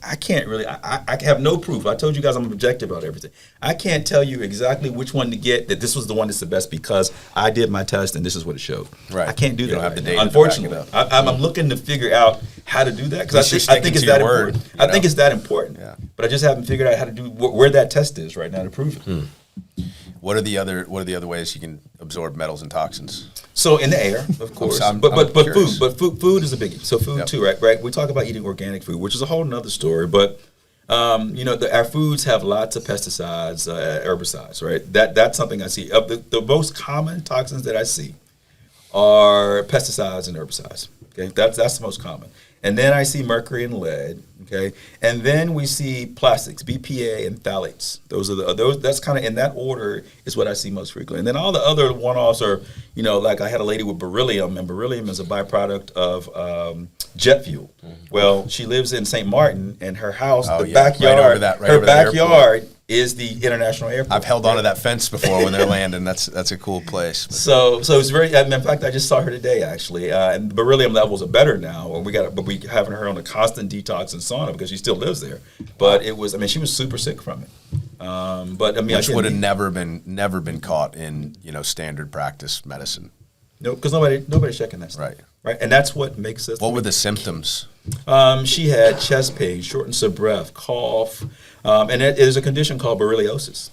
I can't really, I have no proof. I told you guys I'm objective about everything. I can't tell you exactly which one to get, that this was the one that's the best because I did my test and this is what it showed. Right. I can't do You that. don't have the right data now. to back it Unfortunately, up. I'm looking to figure out how to do that At least because you're I think sticking it's to that your word, important. you I think know? it's that important. Yeah. But I just haven't figured out how to do where that test is right now to prove it. What are the other ways you can absorb metals and toxins? So in the air, of course, I'm but curious. food is a biggie. So food Yep. too, right? We talk about eating organic food, which is a whole nother story. But our foods have lots of pesticides, herbicides, right? That's something I see. Of the most common toxins that I see are pesticides and herbicides. Okay, that's the most common. And then I see mercury and lead. Okay, and then we see plastics, BPA and phthalates. That's kind of in that order is what I see most frequently. And then all the other one-offs are, like I had a lady with beryllium, and beryllium is a byproduct of jet fuel. Well, she lives in St. Martin, and her house, backyard, right over the her airport. backyard is the international airport. I've held onto that fence before when they're landing. That's a cool place. So it's very. In fact, I just saw her today actually, and the beryllium levels are better now. And we having her on a constant detox and sauna because she still lives there. But it was. She was super sick from it. Which would have never been caught in standard practice medicine. No, because nobody's checking that stuff. Right, and that's what makes us. What were the symptoms? She had chest pain, shortness of breath, cough, and there's a condition called berylliosis.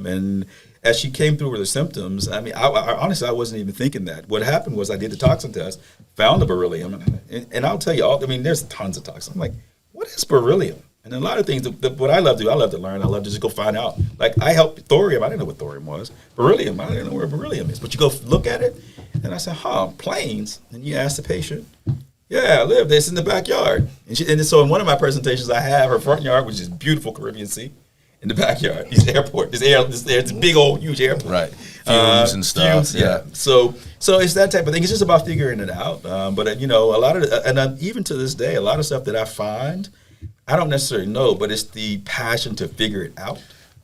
And as she came through with the symptoms, I honestly, I wasn't even thinking that. What happened was I did the toxin test, found the beryllium, and I'll tell you there's tons of toxins. I'm like, what is beryllium? And a lot of things, what I love to do, I love to learn. I love to just go find out. Like I helped thorium. I didn't know what thorium was. Beryllium, I didn't know where beryllium is. But you go look at it, and I said, planes. And you ask the patient, yeah, I live this in the backyard. And so in one of my presentations, I have her front yard, which is beautiful Caribbean Sea, in the backyard. This airport, it's a big old huge airport. Right, fumes and stuff. Fumes, yeah. So it's that type of thing. It's just about figuring it out. But a lot of, even to this day, a lot of stuff that I find, I don't necessarily know, but it's the passion to figure it out.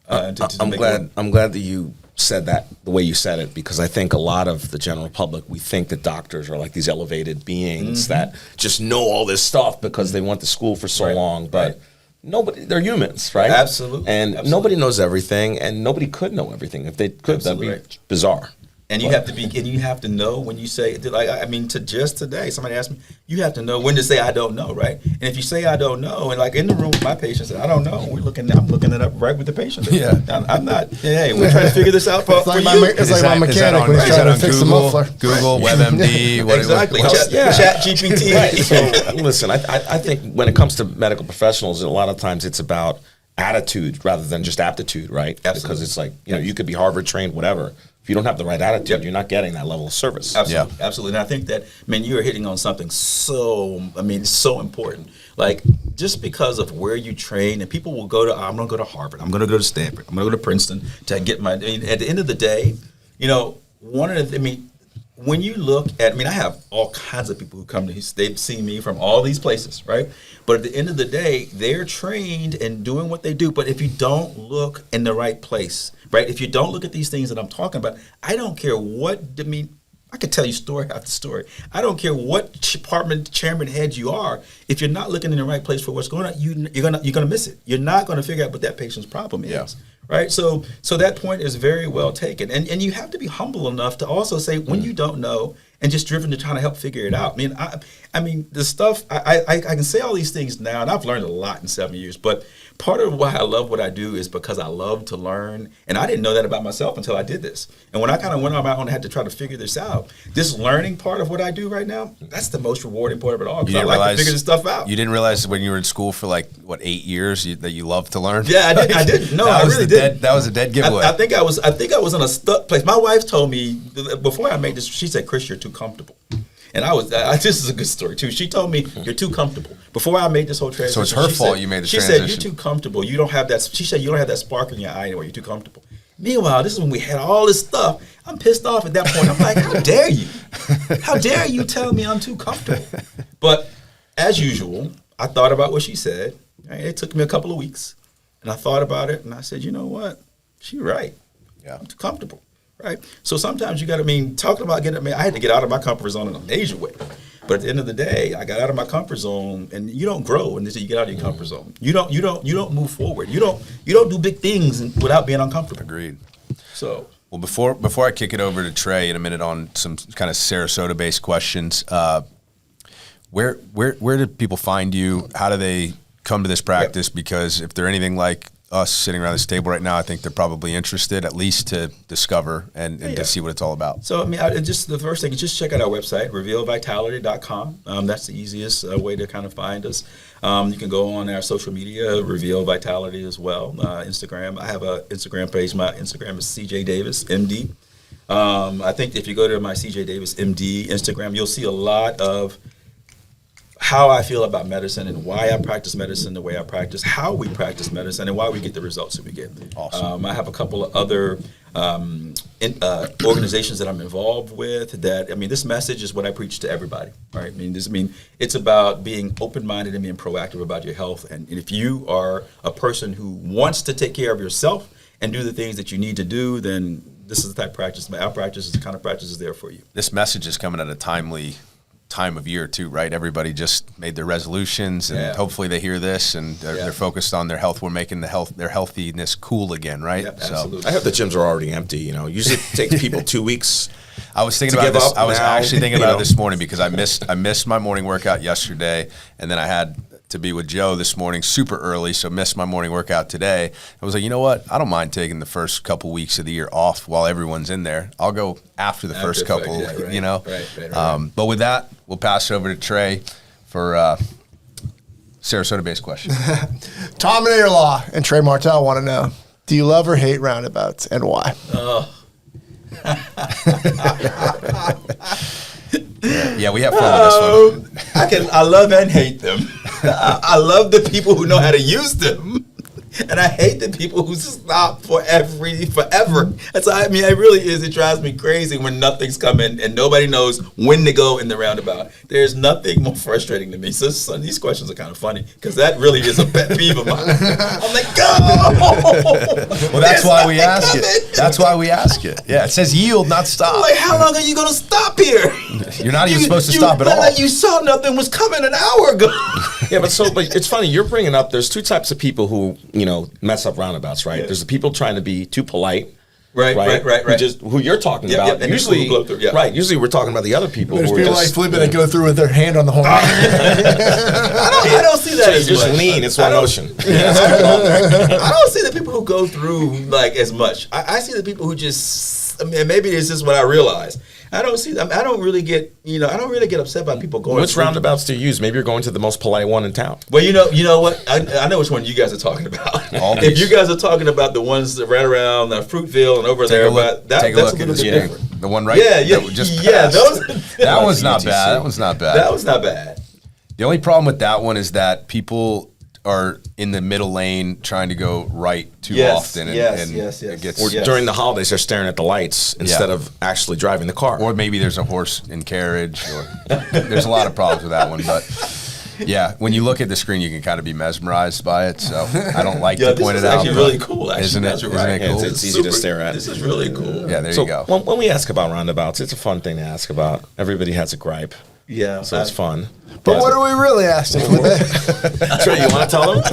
I'm glad that you said that the way you said it, because I think a lot of the general public, we think that doctors are like these elevated beings that just know all this stuff because they went to school for so long, but nobody, they're humans, right? Absolutely. And nobody knows everything, and nobody could know everything. If they could, that'd be bizarre. And you have to know when you say, to just today, somebody asked me, you have to know when to say I don't know, right? And if you say I don't know, and like in the room with my patients, I don't know, I'm looking it up right with the patient. Yeah. I'm not, hey, we're trying to figure this out for you. It's like my mechanic when he's trying to fix the muffler. Google, WebMD, Exactly. what- Chat GPT. Right. So, listen, I think when it comes to medical professionals, a lot of times it's about attitude rather than just aptitude, right? Absolutely. Because it's like, you could be Harvard trained, whatever. If you don't have the right attitude, you're not getting that level of service. Absolutely, absolutely. And I think that, you are hitting on something so important. Like, just because of where you train, and people will I'm going to go to Harvard, I'm going to go to Stanford, I'm going to go to Princeton to get at the end of the day, when you look at, I have all kinds of people who come to, they've seen me from all these places, right? But at the end of the day, they're trained in doing what they do. But if you don't look in the right place, right? If you don't look at these things that I'm talking about, I don't care what, I could tell you story after story. I don't care what department chairman head you are. If you're not looking in the right place for what's going on, you're gonna miss it. You're not gonna figure out what that patient's problem is. Yeah. right? So that point is very well taken. And you have to be humble enough to also say when you don't know and just driven to trying to help figure it out. I mean, the stuff, I can say all these things now, and I've learned a lot in 7 years, but part of why I love what I do is because I love to learn, and I didn't know that about myself until I did this. And when I kind of went on my own and had to try to figure this out, this learning part of what I do right now, that's the most rewarding part of it all, because I like to figure this stuff out. You didn't realize when you were in school for 8 years that you loved to learn? Yeah, I didn't. No, I really didn't. That was a dead giveaway. I think I was in a stuck place. My wife told me before I made this, she said, "Chris, you're too comfortable." And this is a good story too. She told me, "You're too comfortable." Before I made this whole transition. So it's her fault you made the transition. She said, "You're too comfortable. You don't have that." She said, "You don't have that spark in your eye anymore. You're too comfortable." Meanwhile, this is when we had all this stuff. I'm pissed off at that point. I'm like, "How dare you? How dare you tell me I'm too comfortable?" But as usual, I thought about what she said. It took me a couple of weeks, and I thought about it, and I said, "You know what? She's right. Yeah, I'm too comfortable." Right. So sometimes you got to, talking about I had to get out of my comfort zone in a major way. But at the end of the day, I got out of my comfort zone, and you don't grow until you get out of your comfort zone. You don't move forward. You don't do big things without being uncomfortable. Agreed. So, well, before I kick it over to Trey in a minute on some kind of Sarasota-based questions, where do people find you? How do they come to this practice? Because if they're anything like us sitting around this table right now, I think they're probably interested, at least to discover and to see what it's all about. So, the first thing is just check out our website, revealvitality.com. That's the easiest way to kind of find us. You can go on our social media, Reveal Vitality as well, Instagram. I have an Instagram page. My Instagram is CJ Davis, MD. I think if you go to my CJ Davis, MD Instagram, you'll see a lot of how I feel about medicine and why I practice medicine the way I practice, how we practice medicine, and why we get the results that we get. Awesome. I have a couple of other organizations that I'm involved with this message is what I preach to everybody, right? It's about being open-minded and being proactive about your health. And if you are a person who wants to take care of yourself and do the things that you need to do, then this is the type of practice. Our practice is the kind of practice is there for you. This message is coming at a timely time of year too, right? Everybody just made their resolutions, and hopefully they hear this and they're focused on their health. We're making their healthiness cool again, right? Yep, absolutely. I hope the gyms are already empty. Usually it takes people 2 weeks. I was thinking about this. I was actually thinking about it this morning because I missed my morning workout yesterday, and then I had to be with Joe this morning super early, so missed my morning workout today. I was like, you know what? I don't mind taking the first couple weeks of the year off while everyone's in there. I'll go after the first couple, Right. But with that, we'll pass it over to Trey for Sarasota-based question. Tom and Law and Trey Martell want to know, do you love or hate roundabouts, and why? Yeah, we have fun with this one. I love and hate them. I love the people who know how to use them, and I hate the people who stop forever. That's it really is. It drives me crazy when nothing's coming and nobody knows when to go in the roundabout. There's nothing more frustrating to me. So these questions are kind of funny because that really is a pet peeve of mine. I'm like, go! Well, that's why we ask it. That's why we ask it. Yeah, it says yield, not stop. I'm like, how long are you going to stop here? You're not even supposed to stop at all. Like you saw nothing was coming an hour ago. But it's funny. You're bringing up. There's two types of people who mess up roundabouts, right? Yeah. There's the people trying to be too polite. Right. Who you're talking about. Usually, right. Usually, we're talking about the other people. There's people like flipping and go through with their hand on the horn. I don't see that so as just much. lean. It's one motion. I don't see the people who go through as much. I see the people who just. Maybe this is what I realize. I don't see them. I don't really get. I don't really get upset by people going. Which roundabouts do you use? Maybe you're going to the most polite one in town. Well, you know what? I know which one you guys are talking about. If you guys are talking about the ones that right around Fruitville and over there, that's a little bit different. The one right. That was not bad. That was not bad. That was not bad. The only problem with that one is that people are in the middle lane trying to go right too often. It gets, during the holidays, they're staring at the lights instead of actually driving the car. Or maybe there's a horse in carriage. Or there's a lot of problems with that one. But yeah, when you look at the screen, you can kind of be mesmerized by it. So I don't like to point it out. It's really cool, actually. Isn't it? Isn't it cool? It's easy to stare at. This is really cool. Yeah, there you go. When we ask about roundabouts, it's a fun thing to ask about. Everybody has a gripe. Yeah. So it's fun. But what are we really asking? Trey, you want to tell them?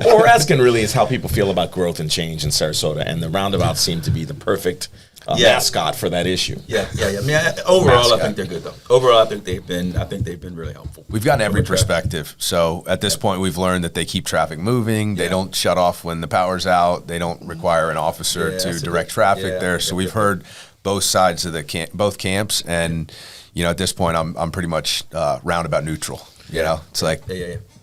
or asking really is how people feel about growth and change in Sarasota, and the roundabouts seem to be the perfect mascot for that issue. Yeah. I mean, overall, I think they're good though. Overall, I think they've been really helpful. We've gotten every perspective. So at this point, we've learned that they keep traffic moving. They don't shut off when the power's out. They don't require an officer to direct traffic there. So we've heard both sides of both camps, and at this point, I'm pretty much roundabout neutral. It's like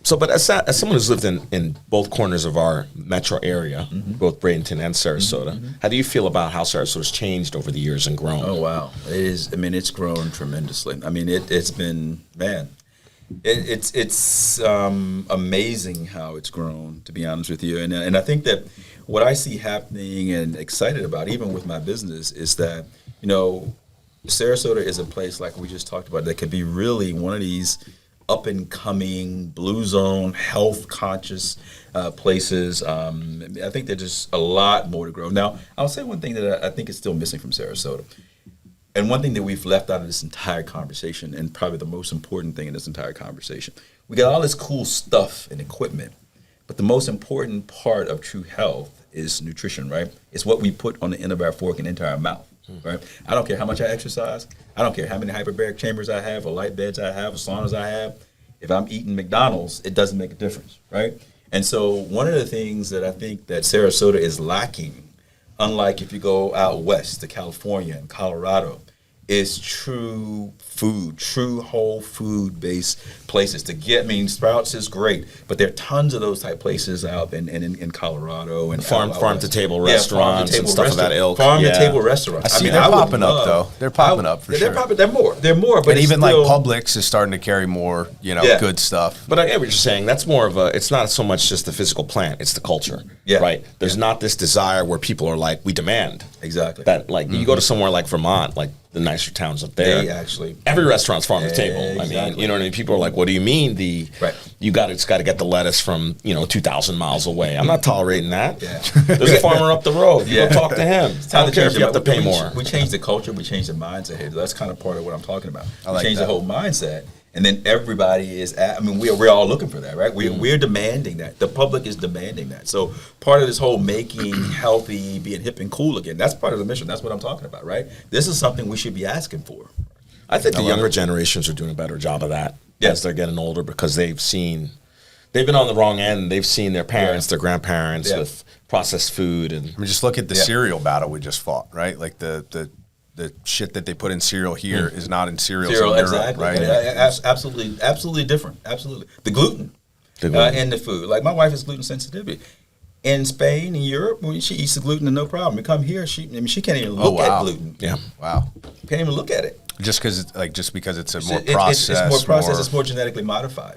So, but as someone who's lived in both corners of our metro area, both Bradenton and Sarasota, how do you feel about how Sarasota's changed over the years and grown? Oh wow, it is. I mean, it's grown tremendously. I mean, it's been it's amazing how it's grown. To be honest with you, and I think that what I see happening and excited about, even with my business, is that Sarasota is a place like we just talked about that could be really one of these up and coming blue zone, health conscious places. I think there's just a lot more to grow. Now, I'll say one thing that I think is still missing from Sarasota, and one thing that we've left out of this entire conversation, and probably the most important thing in this entire conversation. We got all this cool stuff and equipment, but the most important part of true health is nutrition, right? It's what we put on the end of our fork and into our mouth. Right. I don't care how much I exercise. I don't care how many hyperbaric chambers I have, or light beds I have, or saunas I have. If I'm eating McDonald's, it doesn't make a difference, right? And so one of the things that I think that Sarasota is lacking, unlike if you go out west to California and Colorado, is true food, true whole food-based places to get. I mean, Sprouts is great, but there are tons of those type places out in Colorado and farm to table restaurants and stuff of that ilk. Farm to table restaurants. I mean, they're popping up though. They're popping up for sure. They're more. But and even like Publix is starting to carry more, good stuff. But I get what you're saying. That's more of it's not so much just the physical plant; it's the culture. Yeah. Right. There's not this desire where people are like, we demand exactly that. Like you go to somewhere like Vermont, like the nicer towns up there. Every restaurant's farm to table. Exactly. I mean, you know what I mean? People are like, what do you mean it's got to get the lettuce from 2,000 miles away? I'm not tolerating that. Yeah. There's a farmer up the road. You go talk to him. I don't care if you have to pay more. We changed the culture. We changed the mindset here. That's kind of part of what I'm talking about. We changed the whole mindset. And then everybody is we're all looking for that, right? We're demanding that. The public is demanding that. So part of this whole making healthy, being hip and cool again, that's part of the mission. That's what I'm talking about, right? This is something we should be asking for. I think the younger generations are doing a better job of that as they're getting older, because they've been on the wrong end. They've seen their parents, their grandparents with processed food. And I mean, just look at the cereal battle we just fought, right? Like the shit that they put in cereal here is not in cereals in Europe, exactly. right? Absolutely different. Absolutely. The gluten in the food. Like my wife is gluten sensitivity. In Spain and Europe, when she eats the gluten, no problem. We come here, she can't even look at gluten. Yeah. Wow. Can't even look at it. Just because it's a more processed. It's more processed. It's more genetically modified.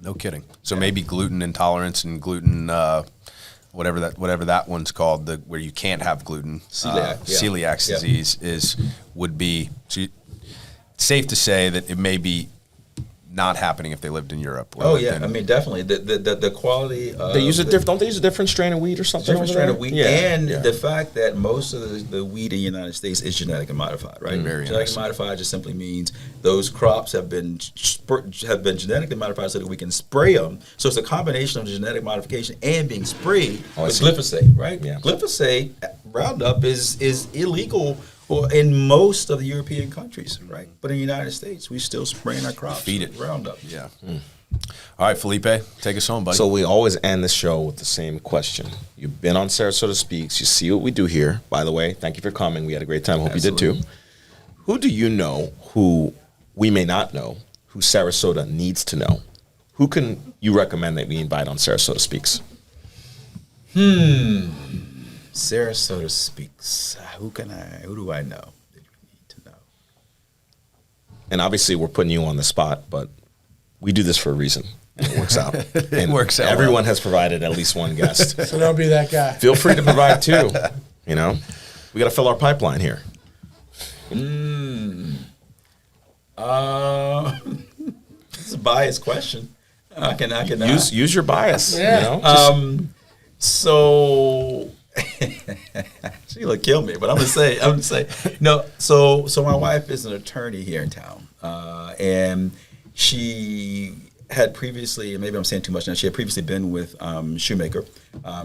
No kidding. So maybe gluten intolerance and gluten, whatever that one's called, where you can't have gluten, celiac disease would be safe to say that it may be not happening if they lived in Europe. I mean, definitely the quality. Don't they use a different strain of wheat or something? Different strain of wheat, and the fact that most of the wheat in the United States is genetically modified, right? Genetically modified just simply means those crops have been genetically modified so that we can spray them. So it's a combination of genetic modification and being sprayed with glyphosate, right? Yeah. Glyphosate Roundup is illegal. Well, in most of the European countries, right? But in the United States, we still spraying our crops. Feed it. Roundup. Yeah. All right, Felipe, take us home, buddy. So we always end the show with the same question. You've been on Sarasota Speaks. You see what we do here. By the way, thank you for coming. We had a great time. Hope you did too. Who do you know who we may not know, who Sarasota needs to know? Who can you recommend that we invite on Sarasota Speaks? Sarasota Speaks. Who do I know that you need to know? And obviously we're putting you on the spot, but we do this for a reason. And it works out. It works out. Everyone has provided at least one guest. So don't be that guy. Feel free to provide two. We got to fill our pipeline here. It's a biased question. I can use your bias. Yeah. So she'll kill me, but I'm gonna say no. So my wife is an attorney here in town, and she had previously, and maybe I'm saying too much now, she had previously been with Shoemaker.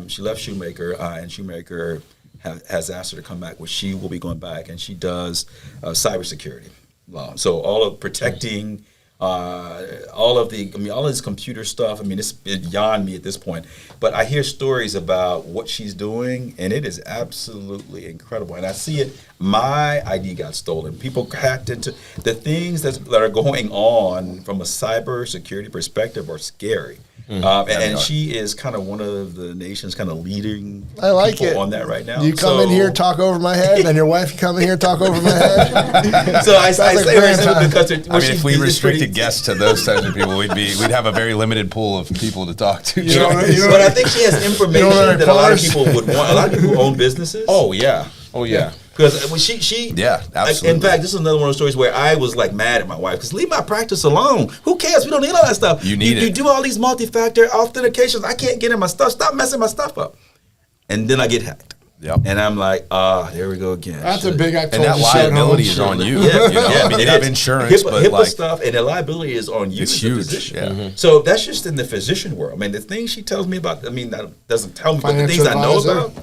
She left Shoemaker, and Shoemaker has asked her to come back, which she will be going back, and she does cybersecurity law. So all of protecting all of this computer stuff. I mean, it's beyond me at this point. But I hear stories about what she's doing, and it is absolutely incredible. And I see it. My ID got stolen. People hacked into the things that are going on from a cybersecurity perspective are scary. And she is kind of one of the nation's kind of leading people on that right now. You come in here, talk over my head, and your wife come in here, talk over my head. So I say because if we restricted guests to those types of people, we'd have a very limited pool of people to talk to. But I think she has information that a lot of people would want. A lot of people who own businesses. Oh yeah. Because she absolutely. In fact, this is another one of those stories where I was like mad at my wife because leave my practice alone. Who cares? We don't need all that stuff. You need it. You do all these multi-factor authentications. I can't get in my stuff. Stop messing my stuff up. And then I get hacked. Yep. And I'm like, there we go again. That's a big. And that liability is on you. I mean, you have insurance, but HIPAA like stuff, and the liability is on you. It's as a huge. physician. Yeah. So that's just in the physician world. I mean, the things she tells me about. I mean, that doesn't tell me, but the things I know about.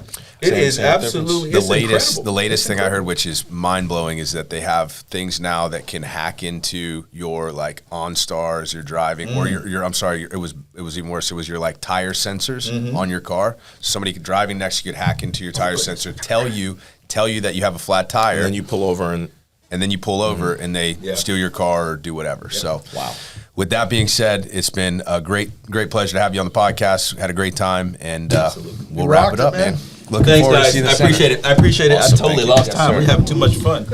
It is absolutely the latest thing I heard, which is mind blowing, is that they have things now that can hack into your like OnStars, your driving, or your I'm sorry, it was even worse. It was your like tire sensors on your car. Somebody driving next to you could hack into your tire sensor, tell you that you have a flat tire, And then you pull over and they steal your car or do whatever. So wow. With that being said, it's been a great pleasure to have you on the podcast. Had a great time, and we'll wrap it up, man. Looking forward to seeing the center. I appreciate it. Awesome. I totally lost time. We're having too much fun.